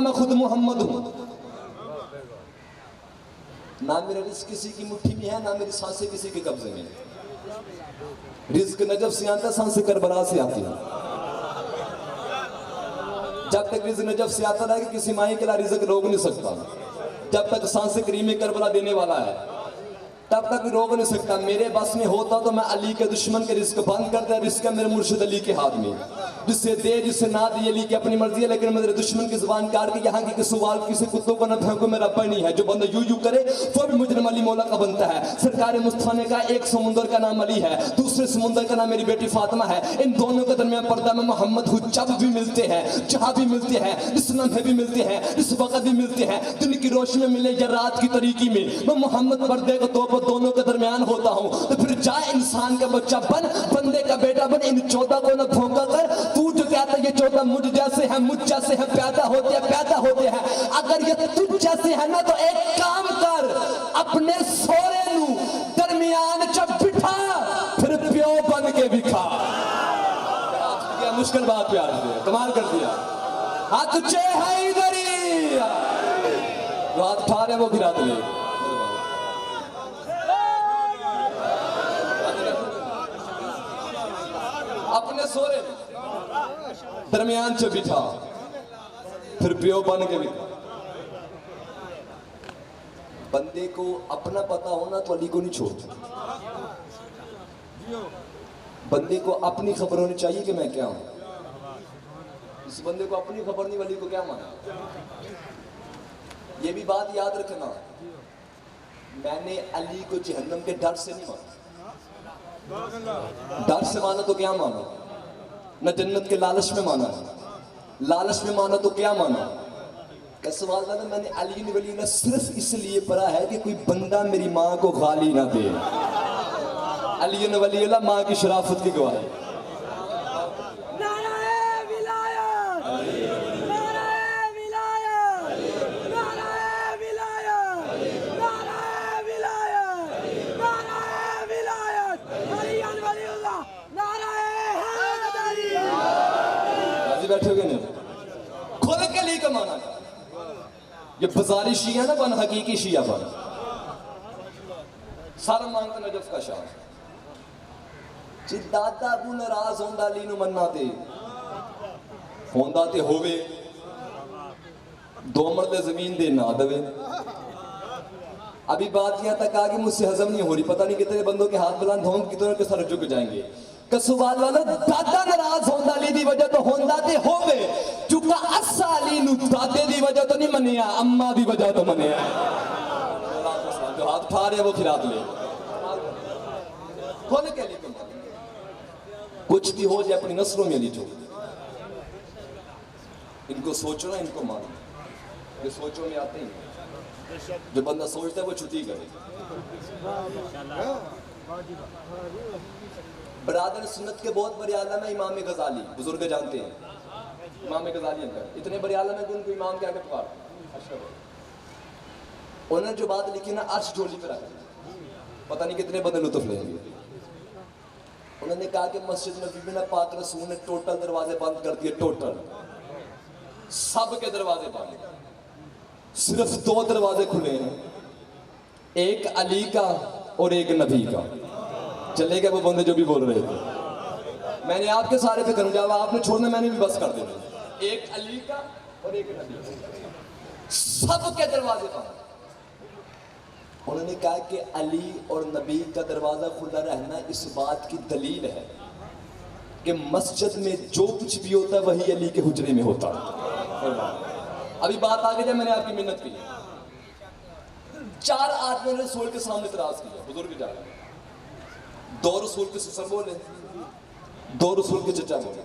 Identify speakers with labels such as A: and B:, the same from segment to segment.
A: मैं खुद मोहम्मद हूं। ना मेरा रिस्क किसी की मुट्ठी में है, ना मेरी सांसें किसी के कब्जे में। रिस्क नजफ से आता, सांसें करबला से आती है। जब तक रिस्क नजफ से आता रहेगा किसी माई के लिए रिस्क रोक नहीं सकता। जब तक सांसें करीम करबला देने वाला है तब तक रोक नहीं सकता। मेरे बस में होता तो मैं अली के दुश्मन के रिस्क बंद कर दिया। रिस्क है मेरे मुर्शिद अली के हाथ में, जिससे दे जिससे ना दे अली की अपनी मर्जी है। लेकिन मेरे दुश्मन की जुबान काट के यहाँ की सवाल किसी कुत्तों को न फेंको, मेरा बनी है। जो बंदा यू यू करे वो भी मुजरिम अली मौला का बनता है। सरकार मुस्तफा ने कहा एक समुंदर का नाम अली है, दूसरे समुंदर का नाम मेरी बेटी फातिमा है। इन दोनों के दरमियान पर्दा में मोहम्मद हूँ। जब भी मिलते हैं, जहाँ भी मिलते हैं, इस लम्हे भी मिलते हैं, इस वक्त भी मिलते हैं, दिन की रोशनी में मिले या रात की तरीकी में, मैं मोहम्मद पर्दे के तौर पर दोनों के दरमियान होता हूँ। तो फिर जाए इंसान का बच्चा बन, बंदे का बेटा बन। इन 14 को न धोखा कर। तू जो कहता है ये 14 मुझ जैसे हैं, मुझ जैसे हैं, पैदा होते हैं। अगर ये तुझ जैसे है ना तो एक काम कर, अपने सोरे नू दरमियान च बिठा, फिर प्यो बन के बिखा। क्या मुश्किल बात प्यार से कमाल कर दिया। हाथ चे है इधर ही, जो हाथ उठा रहे वो गिरा दे। अपने सोरे दरमियान च बिठा, फिर प्यो बन के बिठा। बंदे को अपना पता होना तो अली को नहीं छोड़ता। बंदे को अपनी खबर होनी चाहिए कि मैं क्या हूं। इस बंदे को अपनी खबर नहीं, अली को क्या माना। ये भी बात याद रखना, मैंने अली को जहन्नम के डर से नहीं माना। डर से माना तो क्या माना, न जन्नत के लालच में माना, लालच में माना तो क्या माना। का सवाल था, मैंने अली ने वली ना सिर्फ इसलिए पढ़ा है कि कोई बंदा मेरी माँ को गाली ना दे। अली ने वली माँ की शराफत की गवाही। बैठोगे नहीं, खुद के लिए कमाना। ये बाजारी शिया ना बन, हकीकी शिया बन। सारा मांगता नजफ का शाह जी। दादा अबू नाराज होंदा अली नू मन्ना ते होंदा ते होवे, दो मरले जमीन दे ना दवे। अभी बात यहां तक आ गई, मुझसे हजम नहीं हो रही। पता नहीं कितने बंदों के हाथ बुलंद होंगे, कितने के सर झुक जाएंगे। कसुवाल वाला दादा नाराज होंदा अली दी वजह तो होंदा ते होवे, चुका असा अली नू दादे दी वजह तो नहीं मनिया, अम्मा दी वजह तो मनिया। जो हाथ उठा रहे वो खिलात ले। खोल के लिए कुछ भी हो जाए अपनी नस्लों में अली जो। इनको सोचो ना, इनको मानो। ये सोचो में आते हैं, जो बंदा सोचता है वो छुट्टी करे। बरादर सुन्नत के बहुत बड़े आलम है इमाम गजाली, बुजुर्ग जानते हैं इमाम गजाली अंदर इतने बड़े आलम है कि उनको इमाम के आगे पुकार। उन्होंने जो बात लिखी ना, अर्श झोली पे रखा, पता नहीं कितने बंदे लुत्फ लेंगे। उन्होंने कहा कि मस्जिद में बीबी पाक रसूल ने टोटल दरवाजे बंद कर दिए। टोटल सब के दरवाजे बंद, सिर्फ 2 दरवाजे खुले हैं, एक अली का और एक नबी का। चले गए वो बंदे जो भी बोल रहे थे। मैंने आपके सारे पे करूंगा, आपने छोड़ना, मैंने भी बस कर देना। एक अली का और एक नबी का, सबके दरवाजे बंद। उन्होंने कहा कि अली और नबी का दरवाजा खुला रहना इस बात की दलील है कि मस्जिद में जो कुछ भी होता है वही अली के हुजरे में होता है। अभी बात आ गई जब मैंने आपकी मिन्नत की, 4 आदमियों ने रसूल के सामने इतराज किया। बुजुर्ग जा रहे, 2 रसूल के ससुर बोले, 2 रसूल के चचा बोले।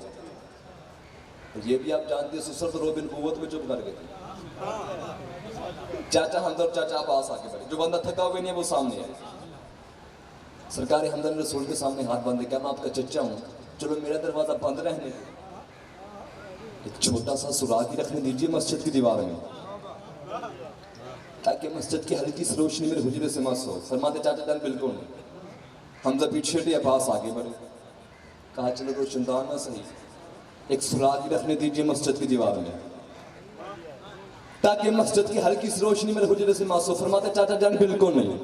A: ये भी आप जानते हैं, ससुर तो रोबिन कुव्वत में चुप कर गए थे। चाचा हमदर्द और चाचा अब्बास आगे बढ़े। जो बंदा थका हुआ नहीं है वो सामने है। सरकार हमदर्द रसूल के सामने हाथ बांधे, क्या मैं आपका चचा हूँ, चलो मेरा दरवाजा बंद रहने, एक छोटा सा सुराख ही रखने दीजिए मस्जिद की दीवार में, ताकि मस्जिद की हल्की सी रोशनी मेरे हुजरे से मस हो। फरमाते चाचा जान बिल्कुल नहीं। हमजा पीछे हटे, अब्बास आगे बढ़े। कहा चलो रोशनदान ना सही, एक सुराख ही रखने दीजिए मस्जिद की दीवार में। ताकि मस्जिद की हल्की सी रोशनी मेरे हुजरे से मासूम। फरमाते चाचा जान बिल्कुल नहीं,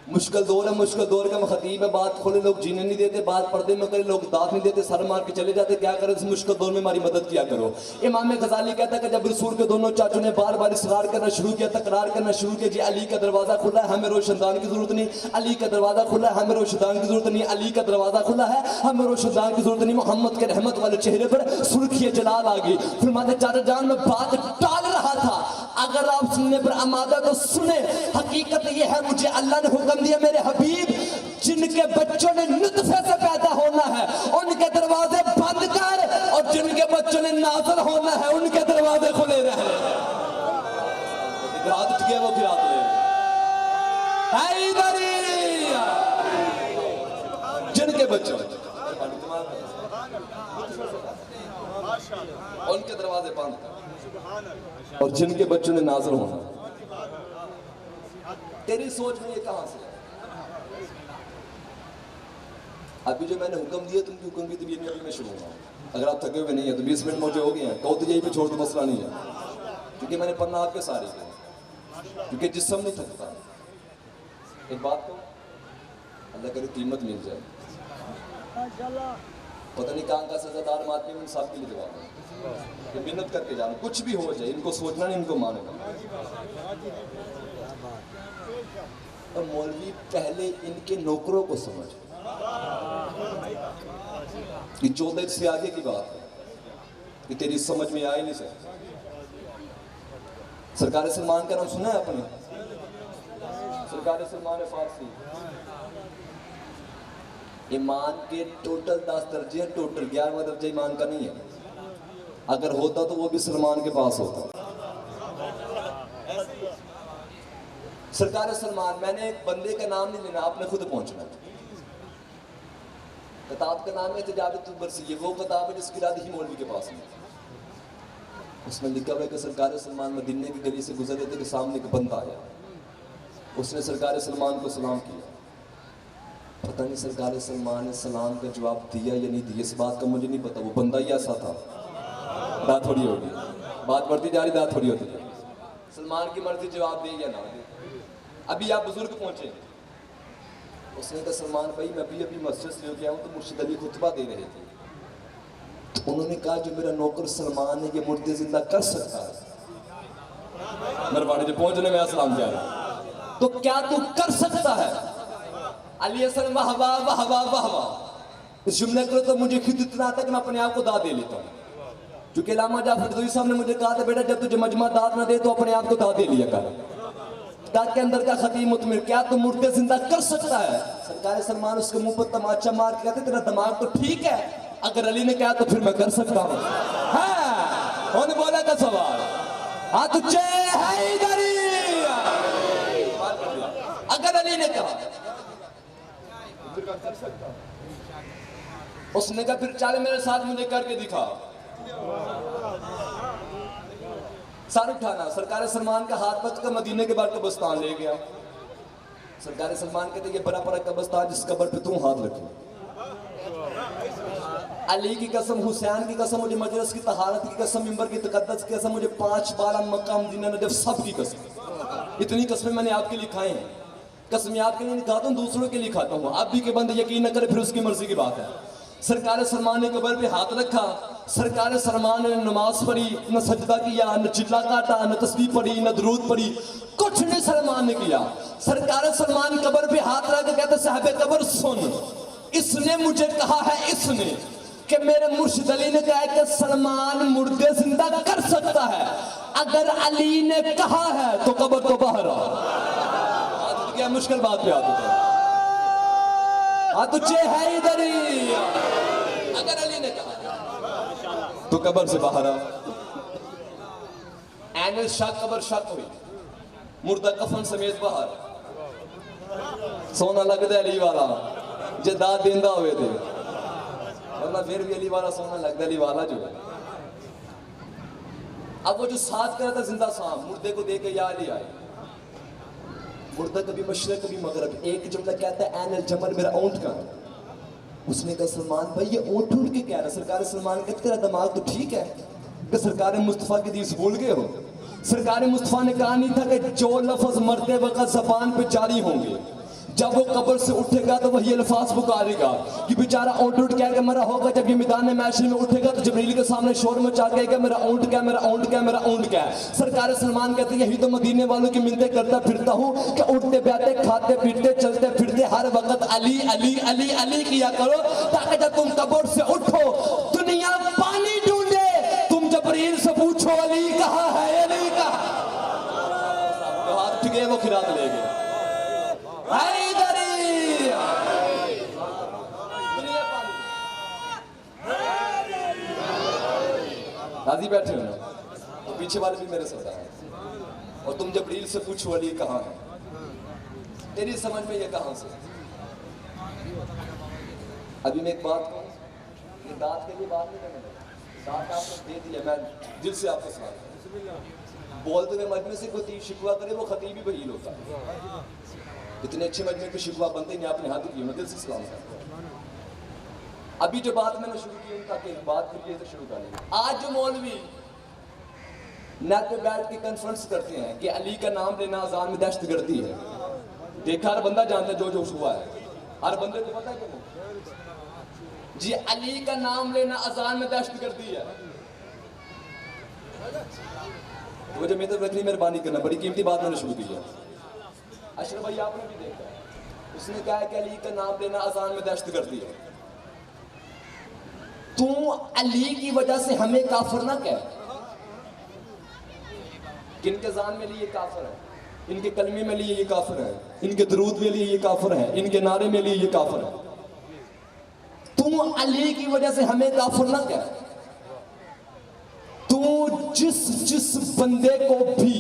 A: मुश्किल दौर है, मुश्किल दौर का खतीब है, बात खोले लोग जीने नहीं देते, बात पर्दे में करे लोग दांत नहीं देते, सर मार के चले जाते। क्या करें इस मुश्किल दौर में हमारी मदद किया करो। इमाम गजाली कहता है कि जब रसूल के दोनों चाचों ने बार बार इसरार करना शुरू किया, तकरार करना शुरू किया, जी अली का दरवाजा खुला है, हमें रोशनदान की जरूरत नहीं, अली का दरवाजा खुला है, हमें रोशनदान की जरूरत नहीं, अली का दरवाजा खुला है, हमें रोशनदान की जरूरत नहीं। मोहम्मद के रहमत वाले चेहरे पर सुर्खी जलाल आ गई। फरमाते चाचा जान मैं बात टाल रहा था, अगर आप सुनने पर आमादा तो सुने। हकीकत यह है मुझे अल्लाह ने हुक्म दिया मेरे हबीब जिनके बच्चों ने नुतफे से पैदा होना है उनके दरवाजे बंद कर, और जिनके बच्चों ने नाज़र होना है उनके दरवाजे खुले रहे। रात उठ गया वो गिरा ले जिनके बच्चों उनके दरवाजे बंद कर, और जिनके बच्चों ने नाज़र होना। तेरी सोच में ये कहां से? अभी जो मैंने हुक्म दिया तुमकी हुक्म की तबीयत में शुरू होगा। अगर आप थके हुए नहीं है तो 20 मिनट मुझे हो गए हैं, कहो तो यही पे छोड़ दो, मसला नहीं है, क्योंकि मैंने पढ़ना आपके सारे के, क्योंकि जिस्म नहीं थकता। एक बात तो अल्लाह करे कीमत मिल जाए, पता नहीं कहाँ का सजादार मारते में सब के लिए जवाब है। मेहनत करके जाना, कुछ भी हो जाए इनको सोचना नहीं, इनको मानेगा। और मौलवी पहले इनके नौकरों को समझ कि 14 से आगे की बात है कि तेरी समझ में आ ही नहीं सकती। सरकार सलमान का नाम सुना है आपने? सरकार सलमान फारसी ईमान के टोटल 10 दर्जे हैं, टोटल 11वां दर्जा ईमान का नहीं है। अगर होता तो वो भी सलमान के पास होता। सरकार सलमान, मैंने एक बंदे का नाम नहीं लेना, आपने खुद पहुंचना। किताब का नाम है तजाबत बरसी, वो किताब है जिसकी रात ही मौलवी के पास है। उसमें लिखा हुआ है कि सरकार सलमान मदीने की गली से गुजर रहे थे कि सामने एक बंदा आया, उसने सरकार सलमान को सलाम किया। पता नहीं सरकार सलमान ने सलाम का जवाब दिया या नहीं दिया, इस बात का मुझे नहीं पता। वो बंदा ही ऐसा था, दात थोड़ी होगी, बात बढ़ती जा रही, दात थोड़ी होती है। सलमान की मर्जी जवाब दे या ना दे। अभी आप बुजुर्ग पहुंचे, उसने कहा सलमान भाई मैं अभी मस्जिद से होके आया हूँ तो मुर्शिद अली खुतबा दे रहे थे, तो उन्होंने कहा जो मेरा नौकर सलमान है ये मुर्दे जिंदा कर सकता है। मेहरबानी जो पहुंचने में सलाम जा रहा, तो क्या तू कर सकता है? अली हसन वाह वाह वाह वाह वाह वाह, इस जुमले को तो मुझे खुद इतना आता है कि मैं अपने आप को दाद दे लेता हूँ। क्योंकि अल्लामा जाफर नदवी साहब ने मुझे कहा था बेटा जब तुझे मजमा दाद ना दे तो अपने आप को दाद दे लिया कर, दाद के अंदर का खतीम मुतमिर। क्या तू मुर्दे जिंदा कर सकता है? सरकार सलमान उसके मुंह पर तमाचा मार के कहते तेरा दिमाग तो ठीक है, अगर अली ने कहा तो फिर मैं कर सकता हूँ। हाँ, उन्होंने बोला था सवाल हाँ तुझे है इधर ही, अगर अली ने कहा कर सकता। उसने कहा फिर चल मेरे साथ मुझे करके दिखा। सर उठाना, सरकार सलमान का हाथ पकड़ कर मदीने के बाद कब्रिस्तान ले गया। सरकार सलमान कहते ये बड़ा बड़ा कब्रिस्तान जिस कब्र पे तू हाथ रखे। अली की कसम, हुसैन की कसम, मुझे मजलिस की तहारत की कसम, मिंबर की तकद्दस की कसम, मुझे 5 बार मक्का मदीना नजफ सब की कसम, इतनी कसमें मैंने आपके लिए खाए हैं। कसमें आपके लिए नहीं खाता हूँ, दूसरों के लिए खाता हूँ। आप भी के बंदे यकीन न करे फिर उसकी मर्जी की बात है। सरकार सलमान ने कब्र पे हाथ रखा, सरकार सलमान ने नमाज पढ़ी, न सजदा किया, न चिल्ला काटा, न तस्बीह पढ़ी, न दरूद पढ़ी, कुछ नहीं सलमान ने किया। सरकार सलमान कब्र पे हाथ रख के कहते साहब कब्र सुन, इसने मुझे कहा है, इसने कि मेरे मुर्शिद अली ने कहा कि सलमान मुर्दे जिंदा कर सकता है, अगर अली ने कहा है तो कब्र तो बाहर आ। क्या मुश्किल बात पे आते थे, हाँ तुझे है इधर ही, अगर अली ने कहा तो कब्र से बाहर आ। ऐन शक कब्र शक हुई, मुर्दा कफन समेत बाहर, सोना लगता अली वाला जे दाद देंदा हुए थे, वरना फिर भी अली वाला सोना लगता अली वाला जो है। अब वो जो साथ कर रहा था जिंदा सांप, मुर्दे को दे के या अली आए। मुर्दा कभी मशरक कभी मगरब, एक जुमला कहता है ऐन जमल मेरा ऊंट का। उसने कहा सलमान भाई ये ऊंट ऊंट के कह रहा। सरकार सलमान कहते तेरा दिमाग तो ठीक है कि सरकार मुस्तफा की दीस भूल गए हो, सरकार मुस्तफा ने कहा नहीं था कि जो लफ्ज मरते वक्त ज़बान पे जारी होंगे, जब वो कब्र से उठेगा तो वही अल्फाज पुकारेगा कि बेचारा ऊँट उठ क्या मरा होगा। जब ये मैदान मैशर में उठेगा तो जबरील के सामने शोर मचा के मेरा ऊँट क्या, मेरा ऊँट क्या, मेरा ऊँट क्या। सरकार सलमान कहते यही तो मदीने वालों की मिन्नतें करता फिरता हूँ कि उठते बैठते खाते पीते चलते फिरते हर वक्त अली अली अली अली किया करो, ताकि जब तुम कब्र से उठो दुनिया पानी ढूंढे, तुम जबरील से पूछो अली कहाँ है, अली कहाँ। हाथ ठिके वो खिरात ले गए। राजी बैठे हो ना, तो पीछे वाले भी मेरे सरदार हैं। और तुम जबरील से पूछो अली कहाँ है, तेरी समझ में ये कहाँ से। अभी मैं एक बात कहूँ, ये दांत के लिए बात नहीं करने लगा, दांत आपको दे दिया, मैं दिल से आपको सुना बोलते हुए मजमे से कोई शिकवा करे वो खतीब ही बहील होता है। इतने अच्छे मजमे के शिकवा बनते नहीं, आपने हाथ किया, मैं दिल से सलाम करता हूँ। अभी जो बात मैंने शुरू की ताकि बात करिए तो शुरू कर लेंगे। आज जो मौलवी नेट पे बैठ के कॉन्फ्रेंस करते हैं कि अली का नाम लेना अजान में दहशत गर्दी है, देखा हर बंदा जानता है जो जो हुआ है, हर बंदे को पता है कि जी अली का नाम लेना अजान में दहशत गर्दी है। तो जो मेरे रखनी मेहरबानी करना, बड़ी कीमती बात मैंने शुरू की है। अशरफ भाई आपने भी देखा, उसने कहा है कि अली का नाम लेना अजान में दहशत गर्दी है। तू अली की वजह से हमें काफिर ना कह, किनके जान में लिए ये काफिर है, इनके कलमे में लिए ये काफिर है, इनके दरूद में लिए ये काफिर है, इनके नारे में लिए ये काफिर है। तू अली की वजह से हमें काफिर ना कह। तू जिस बंदे को भी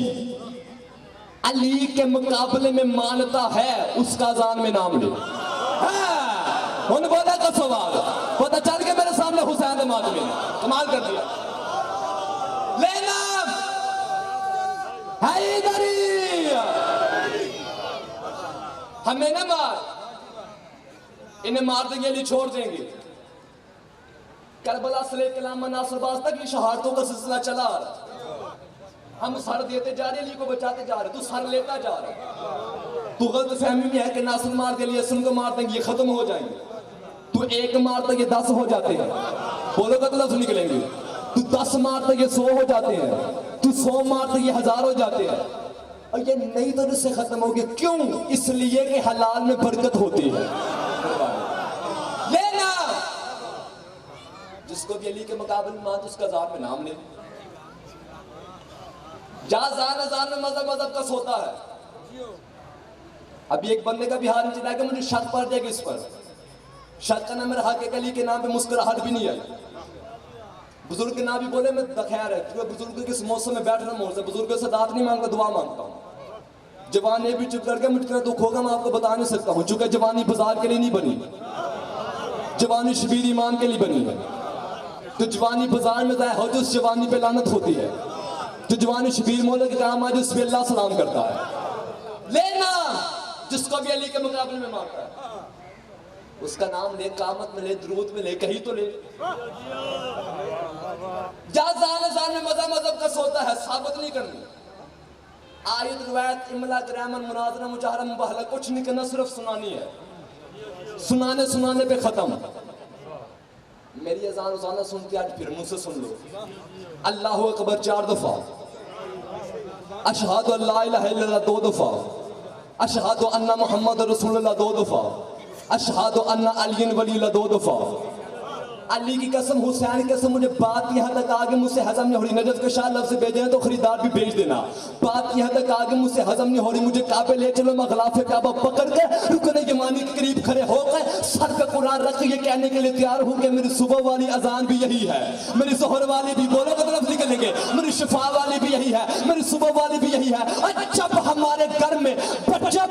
A: अली के मुकाबले में मानता है उसका जान में नाम ले। उन बोला का सवाल पता चल के मेरे सामने हुसैन मादमी कमाल कर दिया। लेना हैदरी हमें ना मार, इन्हें मार देंगे, अली छोड़ देंगे। करबला से लेकर लामा नासरबाज तक ये शहादतों का सिलसिला चला आ रहा। हम सर देते जा रहे, अली को बचाते जा रहे, तू सर लेता जा रहा। तू गलत फहमी में है कि नासर मार के लिए सुन को मार देंगे ये खत्म हो जाएंगे। तू एक मारता ये 10 हो जाते हैं, बोलोगा तो लफ्ज निकलेंगे। तू 10 मारता ये 100 हो जाते हैं, तू 100 मारता ये 1000 हो जाते हैं। और ये नई तरह से खत्म हो गया। क्यों? इसलिए कि हलाल में बरकत होती है। लेना जिसको भी अली के मुकाबले में मान उसका जान में नाम ले। जान में मजहब का सोता है। अभी एक बंदे का भी हाल नहीं चला कि मुझे शक पड़ जाएगा इस पर। शक का ना मेरा हक अली के नाम पे मुस्कुराहट भी नहीं आई। बुजुर्ग के नाम भी बोले मैं खैर है, बुजुर्ग किस मौसम में बैठ रहा हूँ, बुजुर्गों से दात नहीं मांगता, दुआ मांगता हूँ। जवानी भी चुप करके मुझे दुख होगा मैं आपको बता नहीं सकता हूँ, चूंकि जवानी बाजार के लिए नहीं बनी, जवानी शबीर ईमान के लिए बनी है। तो जवानी बाजार में जाए हो तो उस जवानी पे लानत होती है। तो जवानी शबीर मौला के काम आज उस पे अल्लाह सलाम करता है। लेना जिसको भी अली के मुकाबले में मानता है उसका नाम ले, कामत में ले, दुरूद में ले, कहीं तो ले। जान में मजहब का सोता है, साबित नहीं करनी। आयत रिवायत इमला ग्रामर मुनाजरा मुजाहरा मुबाहला कुछ नहीं करना, सिर्फ सुनानी है। सुनाने पे खत्म। मेरी अजान रोजाना सुनती आज फिर मुझसे सुन लो। अल्लाहु अकबर 4 दफा, अशहदु अल्ला इलाहा इल्लल्लाह 2 दफा, अशहदु अन्ना मुहम्मद रसूलुल्लाह 2 दफा, अशहदु अन्ना अली वलील्लाह 2 दफा। अली की कसम, हुसैन की कसम, मुझे बात यहाँ तक आगे मुझसे हजम नहीं हो रही। नजफ के शाह लफ्ज़ भेजे हैं तो खरीदार भी भेज देना। बात यहाँ तक आगे मुझसे हजम नहीं हो रही। मुझे काबे ले चलो, मैं गिलाफ काबा पकड़ के रुकने यमानी के करीब खड़े होकर सर पे कुरान रख ये कहने के लिए तैयार हूँ कि मेरी सुबह वाली अजान भी यही है, मेरी जोहर वाली भी, बोलोगे तो लफ्ज़ निकलेंगे, मेरी शिफा वाली भी यही है, मेरी सुबह वाली भी यही है। और जब हमारे घर में बच्चा